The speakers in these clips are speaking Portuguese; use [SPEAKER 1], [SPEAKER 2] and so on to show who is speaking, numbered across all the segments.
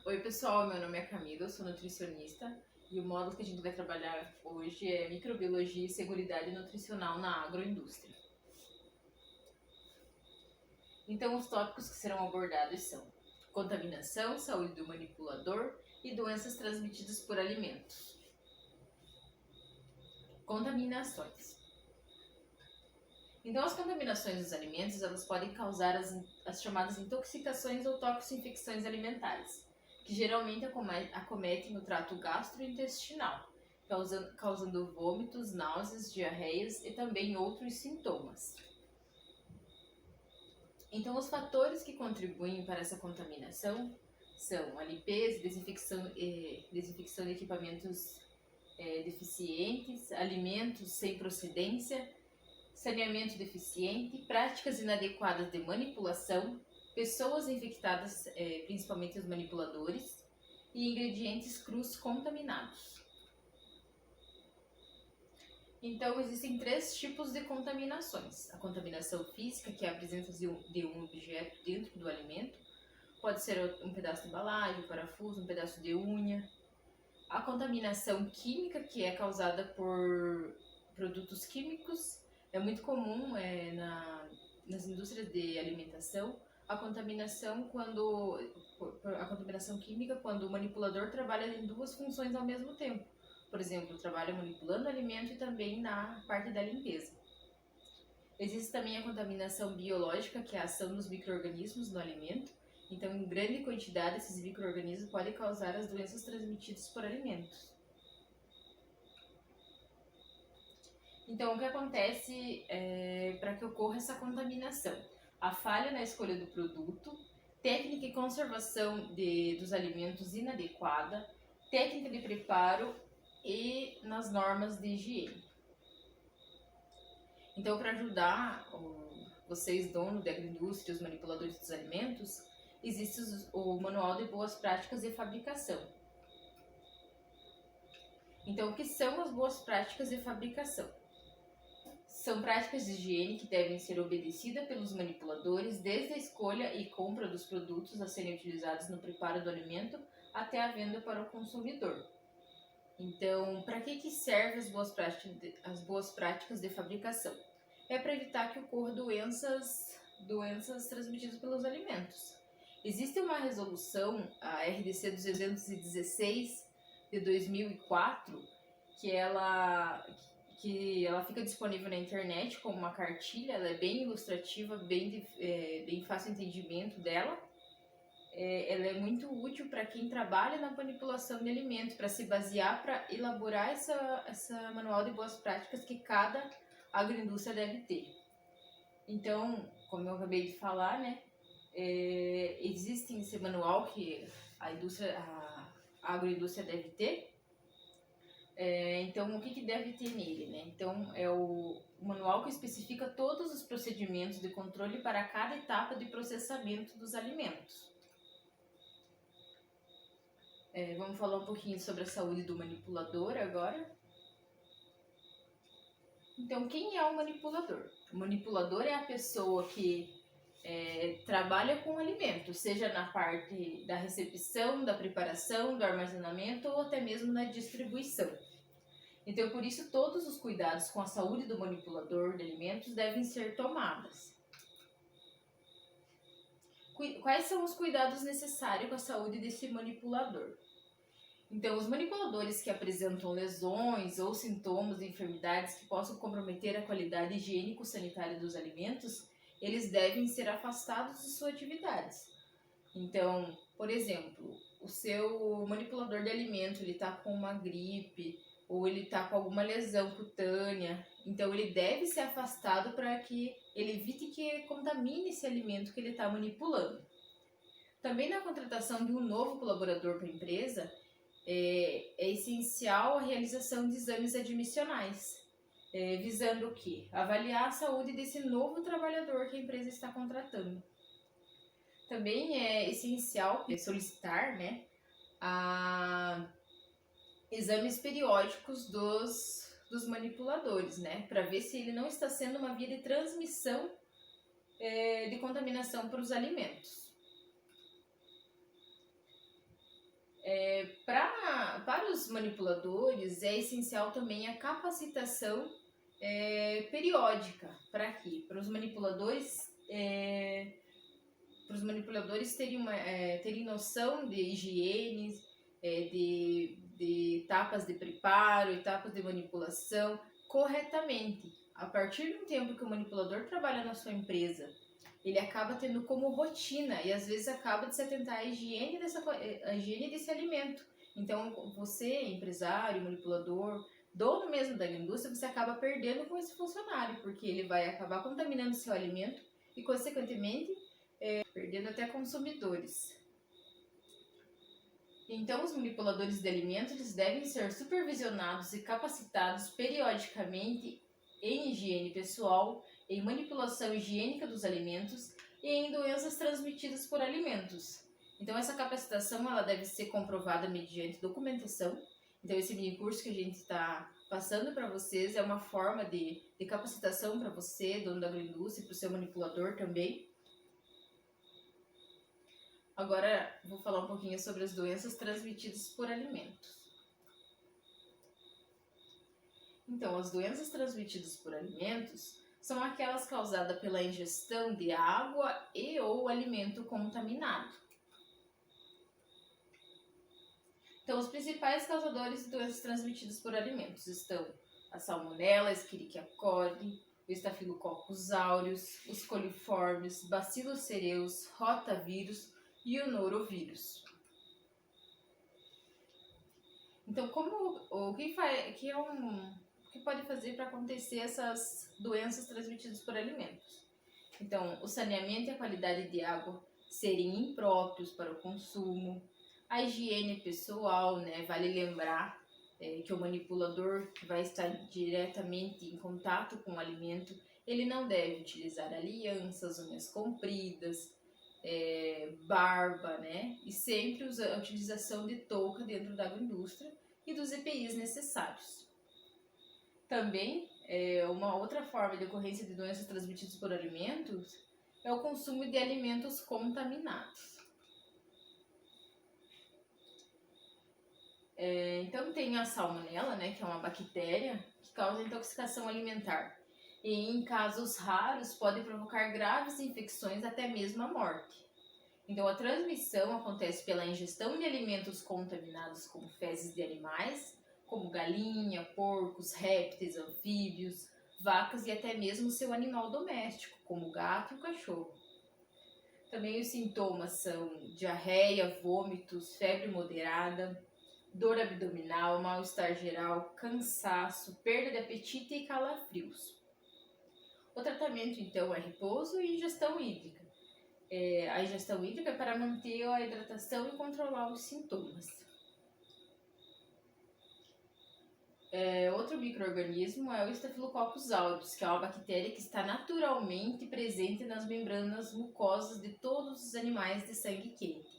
[SPEAKER 1] Oi pessoal, meu nome é Camila, eu sou nutricionista e o módulo que a gente vai trabalhar hoje é microbiologia e seguridade nutricional na agroindústria. Então os tópicos que serão abordados são contaminação, saúde do manipulador e doenças transmitidas por alimentos. Contaminações. Então as contaminações dos alimentos elas podem causar as chamadas intoxicações ou toxo-infecções alimentares, que geralmente acometem o trato gastrointestinal, causando vômitos, náuseas, diarreias e também outros sintomas. Então, os fatores que contribuem para essa contaminação são a limpeza, desinfecção de equipamentos deficientes, alimentos sem procedência, saneamento deficiente, práticas inadequadas de manipulação, pessoas infectadas, principalmente os manipuladores, e ingredientes crus contaminados. Então, existem 3 tipos de contaminações. A contaminação física, que é a presença de um objeto dentro do alimento, pode ser um pedaço de embalagem, um parafuso, um pedaço de unha. A contaminação química, que é causada por produtos químicos, é muito comum nas indústrias de alimentação, a contaminação química quando o manipulador trabalha em 2 funções ao mesmo tempo. Por exemplo, trabalha manipulando o alimento e também na parte da limpeza. Existe também a contaminação biológica, que é a ação dos micro-organismos no alimento. Então, em grande quantidade, esses micro-organismos podem causar as doenças transmitidas por alimentos. Então, o que acontece para que ocorra essa contaminação? A falha na escolha do produto, técnica de conservação dos alimentos inadequada, técnica de preparo e nas normas de higiene. Então, para ajudar vocês, donos da agroindústria, os manipuladores dos alimentos, existe o Manual de Boas Práticas de Fabricação. Então, o que são as boas práticas de fabricação? São práticas de higiene que devem ser obedecidas pelos manipuladores desde a escolha e compra dos produtos a serem utilizados no preparo do alimento até a venda para o consumidor. Então, para que servem as boas práticas de fabricação? É para evitar que ocorram doenças transmitidas pelos alimentos. Existe uma resolução, a RDC 216 de 2004, que ela fica disponível na internet como uma cartilha. Ela é bem ilustrativa, bem fácil de entendimento dela. Ela é muito útil para quem trabalha na manipulação de alimentos, para se basear, para elaborar essa manual de boas práticas que cada agroindústria deve ter. Então, como eu acabei de falar, né, existe esse manual que a agroindústria deve ter. Então, o que deve ter nele, né? Então, é o manual que especifica todos os procedimentos de controle para cada etapa de processamento dos alimentos. Vamos falar um pouquinho sobre a saúde do manipulador agora. Então, quem é o manipulador? O manipulador é a pessoa que trabalha com o alimento, seja na parte da recepção, da preparação, do armazenamento ou até mesmo na distribuição. Então, por isso, todos os cuidados com a saúde do manipulador de alimentos devem ser tomados. Quais são os cuidados necessários com a saúde desse manipulador? Então, os manipuladores que apresentam lesões ou sintomas de enfermidades que possam comprometer a qualidade higiênico-sanitária dos alimentos, eles devem ser afastados de suas atividades. Então, por exemplo, o seu manipulador de alimento está com uma gripe ou ele está com alguma lesão cutânea, então ele deve ser afastado para que ele evite que contamine esse alimento que ele está manipulando. Também na contratação de um novo colaborador para a empresa, é essencial a realização de exames admissionais, visando o quê? Avaliar a saúde desse novo trabalhador que a empresa está contratando. Também é essencial solicitar, né, exames periódicos dos manipuladores, né, para ver se ele não está sendo uma via de transmissão de contaminação para os alimentos. Para os manipuladores é essencial também a capacitação periódica. Para quê? Para os manipuladores terem noção de higiene, de etapas de preparo, etapas de manipulação corretamente. A partir do tempo que o manipulador trabalha na sua empresa, ele acaba tendo como rotina e às vezes acaba de se atentar à higiene desse alimento. Então você, empresário, manipulador, dono mesmo da indústria, você acaba perdendo com esse funcionário, porque ele vai acabar contaminando seu alimento e consequentemente perdendo até consumidores. Então, os manipuladores de alimentos eles devem ser supervisionados e capacitados periodicamente em higiene pessoal, em manipulação higiênica dos alimentos e em doenças transmitidas por alimentos. Então, essa capacitação ela deve ser comprovada mediante documentação. Então, esse mini curso que a gente está passando para vocês é uma forma de capacitação para você, dono da agroindústria, para o seu manipulador também. Agora, vou falar um pouquinho sobre as doenças transmitidas por alimentos. Então, as doenças transmitidas por alimentos são aquelas causadas pela ingestão de água e ou alimento contaminado. Então, os principais causadores de doenças transmitidas por alimentos estão a salmonela, Escherichia coli, o Staphylococcus aureus, os coliformes, bacilos cereus, rotavírus e o norovírus. Então, o que pode fazer para acontecer essas doenças transmitidas por alimentos? Então, o saneamento e a qualidade de água serem impróprios para o consumo, a higiene pessoal, né? Vale lembrar que o manipulador que vai estar diretamente em contato com o alimento, ele não deve utilizar alianças, unhas compridas, barba, né? E sempre a utilização de touca dentro da agroindústria e dos EPIs necessários. Também, uma outra forma de ocorrência de doenças transmitidas por alimentos é o consumo de alimentos contaminados. Então tem a salmonela, né, que é uma bactéria que causa intoxicação alimentar. E em casos raros pode provocar graves infecções, até mesmo a morte. Então a transmissão acontece pela ingestão de alimentos contaminados como fezes de animais, como galinha, porcos, répteis, anfíbios, vacas e até mesmo seu animal doméstico, como o gato e o cachorro. Também os sintomas são diarreia, vômitos, febre moderada, dor abdominal, mal-estar geral, cansaço, perda de apetite e calafrios. O tratamento, então, é repouso e ingestão hídrica. A ingestão hídrica é para manter a hidratação e controlar os sintomas. Outro micro-organismo é o Staphylococcus aureus, que é uma bactéria que está naturalmente presente nas membranas mucosas de todos os animais de sangue quente.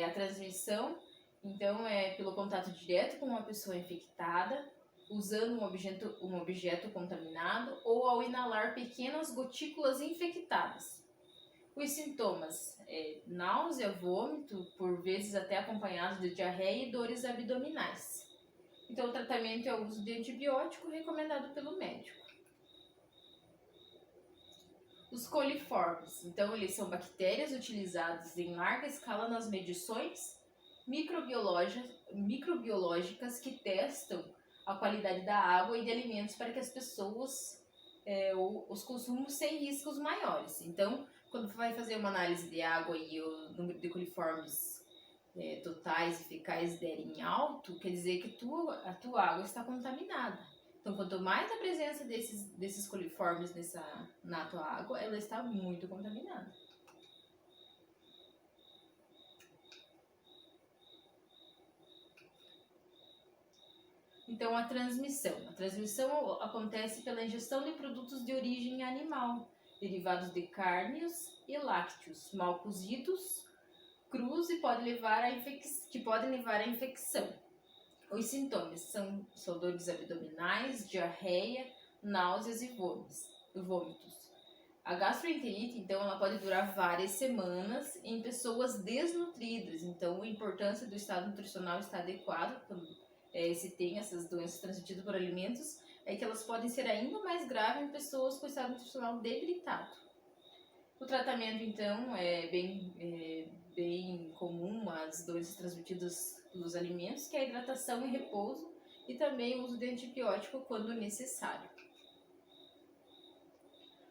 [SPEAKER 1] A transmissão, então, é pelo contato direto com uma pessoa infectada, usando um objeto contaminado ou ao inalar pequenas gotículas infectadas. Os sintomas náusea, vômito, por vezes até acompanhados de diarreia e dores abdominais. Então, o tratamento é o uso de antibiótico recomendado pelo médico. Os coliformes, então, eles são bactérias utilizadas em larga escala nas medições microbiológicas que testam a qualidade da água e de alimentos para que as pessoas os consumam sem riscos maiores. Então, quando vai fazer uma análise de água e o número de coliformes totais e fecais derem alto, quer dizer que a tua água está contaminada. Então, quanto mais a presença desses coliformes na tua água, ela está muito contaminada. Então, a transmissão acontece pela ingestão de produtos de origem animal, derivados de carnes e lácteos, mal cozidos, crus e que podem levar à infecção. Os sintomas são dores abdominais, diarreia, náuseas e vômitos. A gastroenterite, então, ela pode durar várias semanas em pessoas desnutridas. Então, a importância do estado nutricional estar adequado quando se tem essas doenças transmitidas por alimentos, é que elas podem ser ainda mais graves em pessoas com estado nutricional debilitado. O tratamento, então, é bem comum as doenças transmitidas pelos alimentos, que é a hidratação e repouso, e também o uso de antibiótico quando necessário.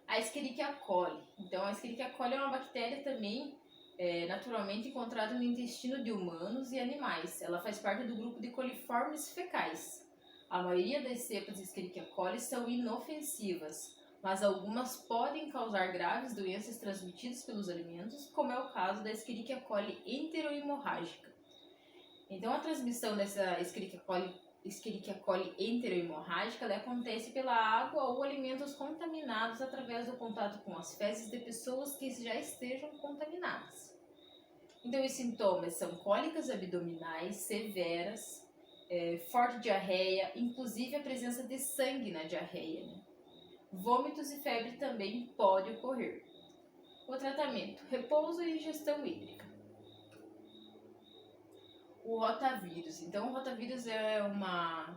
[SPEAKER 1] A Escherichia coli. Então, a Escherichia coli é uma bactéria também naturalmente encontrada no intestino de humanos e animais. Ela faz parte do grupo de coliformes fecais. A maioria das cepas de Escherichia coli são inofensivas, mas algumas podem causar graves doenças transmitidas pelos alimentos, como é o caso da Escherichia coli enterohemorrágica. Então, a transmissão dessa Escherichia coli enterohemorrágica acontece pela água ou alimentos contaminados através do contato com as fezes de pessoas que já estejam contaminadas. Então, os sintomas são cólicas abdominais severas, forte diarreia, inclusive a presença de sangue na diarreia, né? Vômitos e febre também pode ocorrer. O tratamento: repouso e ingestão hídrica. O rotavírus. Então, o rotavírus é uma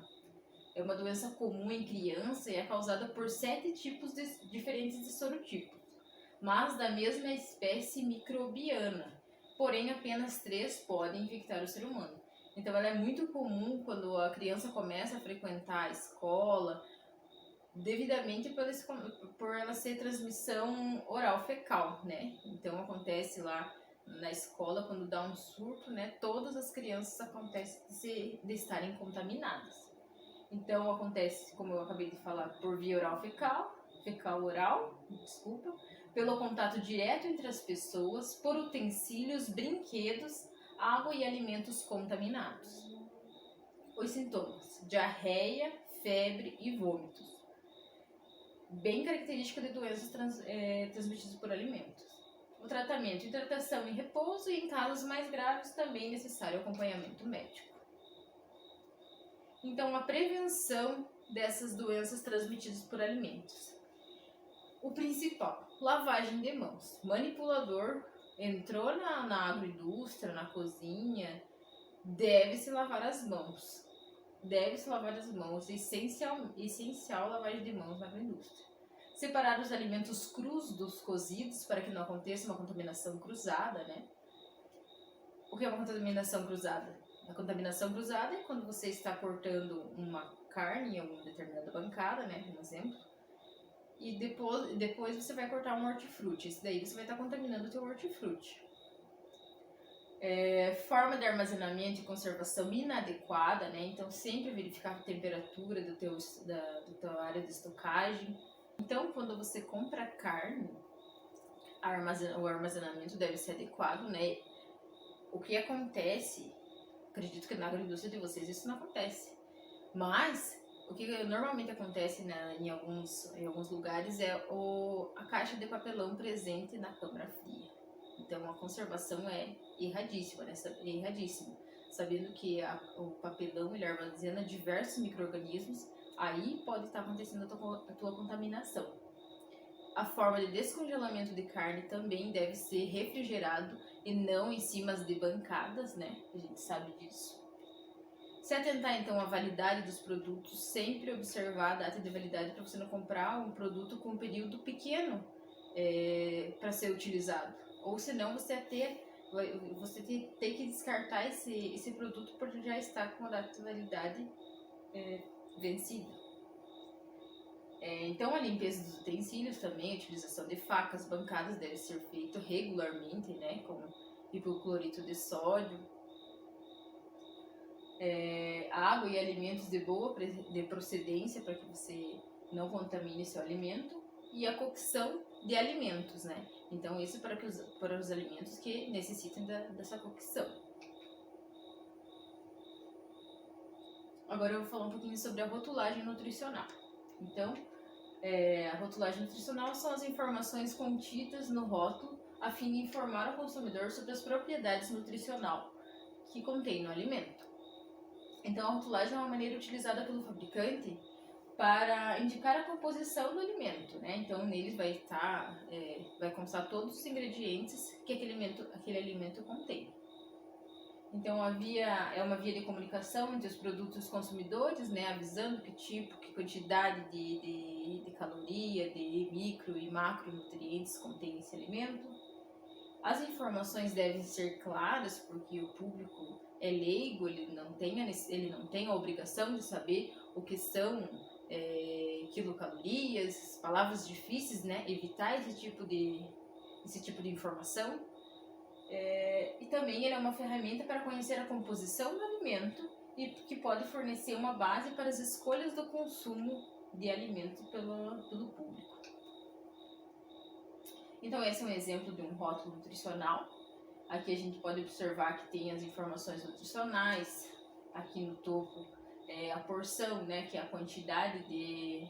[SPEAKER 1] doença comum em criança e é causada por 7 tipos diferentes de sorotipos, mas da mesma espécie microbiana. Porém, apenas 3 podem infectar o ser humano. Então, ela é muito comum quando a criança começa a frequentar a escola, devidamente por ela ser transmissão oral fecal, né? Então, acontece lá na escola, quando dá um surto, né, todas as crianças acontece de estarem contaminadas. Então, acontece, como eu acabei de falar, por via oral fecal-oral, pelo contato direto entre as pessoas, por utensílios, brinquedos, água e alimentos contaminados. Os sintomas: diarreia, febre e vômitos. Bem característica de doenças transmitidas por alimentos. O tratamento: hidratação e repouso, e em casos mais graves também é necessário acompanhamento médico. Então, a prevenção dessas doenças transmitidas por alimentos. O principal: lavagem de mãos. Manipulador entrou na agroindústria, na cozinha, deve-se lavar as mãos. Essencial lavagem de mãos na agroindústria. Separar os alimentos crus dos cozidos para que não aconteça uma contaminação cruzada, né? O que é uma contaminação cruzada? A contaminação cruzada é quando você está cortando uma carne em alguma determinada bancada, né? Por exemplo. E depois você vai cortar um hortifruti. Isso daí você vai estar contaminando o teu hortifruti. Forma de armazenamento e conservação inadequada, né? Então, sempre verificar a temperatura da tua área de estocagem. Então, quando você compra carne, o armazenamento deve ser adequado, né? O que acontece, acredito que na agroindústria de vocês isso não acontece, mas o que normalmente acontece, né, em alguns lugares é a caixa de papelão presente na câmara fria. Então, a conservação é erradíssima, né? Sabendo que o papelão ele armazena diversos micro-organismos, aí pode estar acontecendo a tua contaminação. A forma de descongelamento de carne também deve ser refrigerado e não em cima de bancadas, né? A gente sabe disso. Se atentar então à validade dos produtos, sempre observar a data de validade para você não comprar um produto com um período pequeno para ser utilizado. Ou senão você tem que descartar esse produto porque já está com a data de validade vencida. Então, a limpeza dos utensílios também, a utilização de facas, bancadas deve ser feito regularmente, né, com hipoclorito de sódio. Água e alimentos de boa procedência para que você não contamine seu alimento. E a cocção de alimentos, né? Então, isso para os alimentos que necessitam dessa cocção. Agora eu vou falar um pouquinho sobre a rotulagem nutricional. Então, a rotulagem nutricional são as informações contidas no rótulo a fim de informar o consumidor sobre as propriedades nutricionais que contém no alimento. Então, a rotulagem é uma maneira utilizada pelo fabricante para indicar a composição do alimento, né? Então neles vai constar todos os ingredientes que aquele alimento contém. Então é uma via de comunicação entre os produtos e os consumidores, né? Avisando que tipo, que quantidade de caloria, de micro e macronutrientes contém esse alimento. As informações devem ser claras, porque o público é leigo, ele não tem a obrigação de saber o que são quilocalorias, palavras difíceis, né? Evitar esse tipo de informação. E também ele é uma ferramenta para conhecer a composição do alimento e que pode fornecer uma base para as escolhas do consumo de alimento pelo público. Então esse é um exemplo de um rótulo nutricional. Aqui a gente pode observar que tem as informações nutricionais. Aqui no topo a porção, né, que é a quantidade em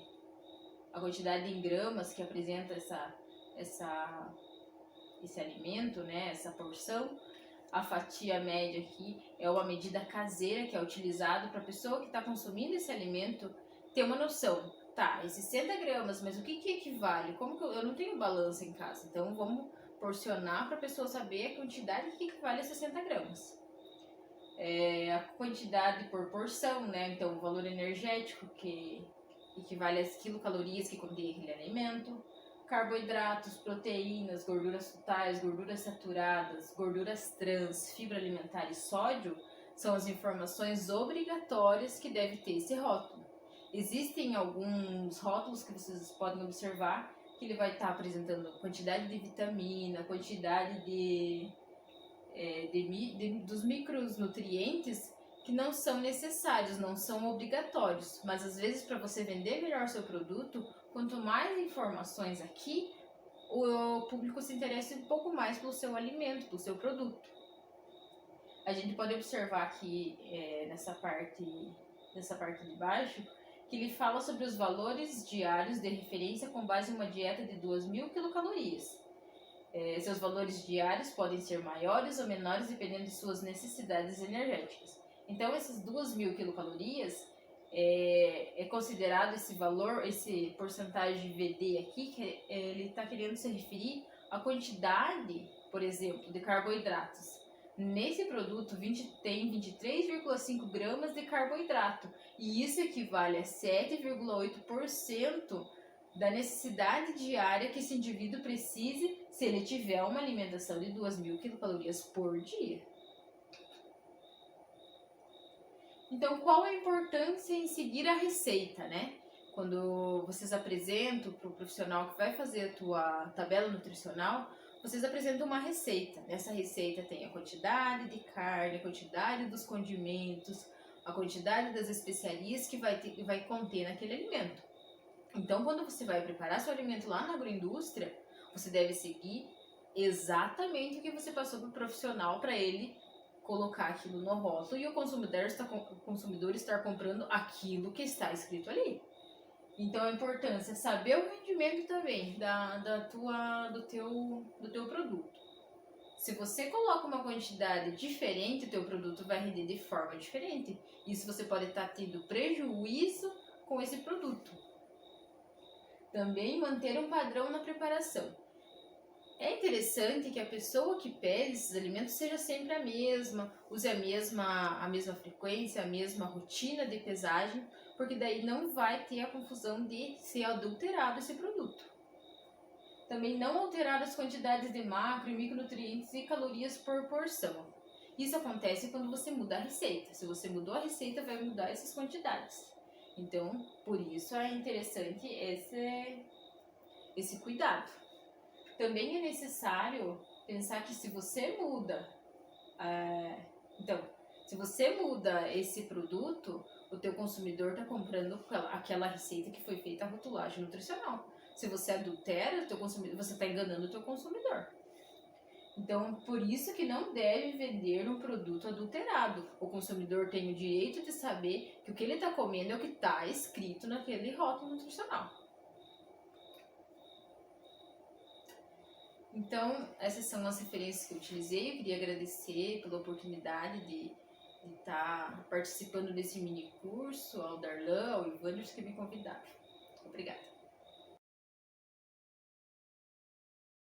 [SPEAKER 1] gramas que apresenta esse alimento, né, essa porção. A fatia média aqui é uma medida caseira que é utilizada para a pessoa que está consumindo esse alimento ter uma noção. Tá, esses 60 gramas, mas o que equivale? Como que eu não tenho balança em casa? Então vamos porcionar para a pessoa saber a quantidade que equivale a 60 gramas. A quantidade por porção, né? Então o valor energético que equivale às quilocalorias que contém aquele alimento. Carboidratos, proteínas, gorduras totais, gorduras saturadas, gorduras trans, fibra alimentar e sódio são as informações obrigatórias que deve ter esse rótulo. Existem alguns rótulos que vocês podem observar que ele vai estar apresentando quantidade de vitamina, quantidade dos micronutrientes que não são necessários, não são obrigatórios, mas às vezes para você vender melhor seu produto, quanto mais informações aqui, o público se interessa um pouco mais pelo seu alimento, pelo seu produto. A gente pode observar aqui nessa parte de baixo que ele fala sobre os valores diários de referência com base em uma dieta de 2.000 quilocalorias. Seus valores diários podem ser maiores ou menores dependendo de suas necessidades energéticas. Então, essas 2.000 quilocalorias é considerado esse valor, esse porcentagem VD aqui, que ele está querendo se referir à quantidade, por exemplo, de carboidratos. Nesse produto tem 23,5 gramas de carboidrato e isso equivale a 7,8% da necessidade diária que esse indivíduo precise se ele tiver uma alimentação de 2.000 quilocalorias por dia. Então, qual a importância em seguir a receita, né? Quando vocês apresentam para o profissional que vai fazer a tua tabela nutricional, vocês apresentam uma receita. Nessa receita tem a quantidade de carne, a quantidade dos condimentos, a quantidade das especiarias que vai conter naquele alimento. Então, quando você vai preparar seu alimento lá na agroindústria, você deve seguir exatamente o que você passou para o profissional para ele colocar aquilo no rótulo e o consumidor estar comprando aquilo que está escrito ali. Então, a importância é saber o rendimento também do teu produto. Se você coloca uma quantidade diferente, o teu produto vai render de forma diferente. Isso você pode estar tendo prejuízo com esse produto. Também manter um padrão na preparação. É interessante que a pessoa que pede esses alimentos seja sempre a mesma, use a mesma frequência, a mesma rotina de pesagem, porque daí não vai ter a confusão de ser adulterado esse produto. Também não alterar as quantidades de macro e micronutrientes e calorias por porção. Isso acontece quando você muda a receita. Se você mudou a receita, vai mudar essas quantidades. Então, por isso é interessante esse cuidado. Também é necessário pensar que se você muda, se você muda esse produto, o teu consumidor está comprando aquela receita que foi feita a rotulagem nutricional. Se você adultera, você está enganando o teu consumidor. Então, por isso que não deve vender um produto adulterado. O consumidor tem o direito de saber que o que ele está comendo é o que está escrito naquele rótulo nutricional. Então, essas são as referências que eu utilizei. Eu queria agradecer pela oportunidade de estar participando desse mini curso, ao Darlan, ao Ivanders que me convidaram. Obrigada.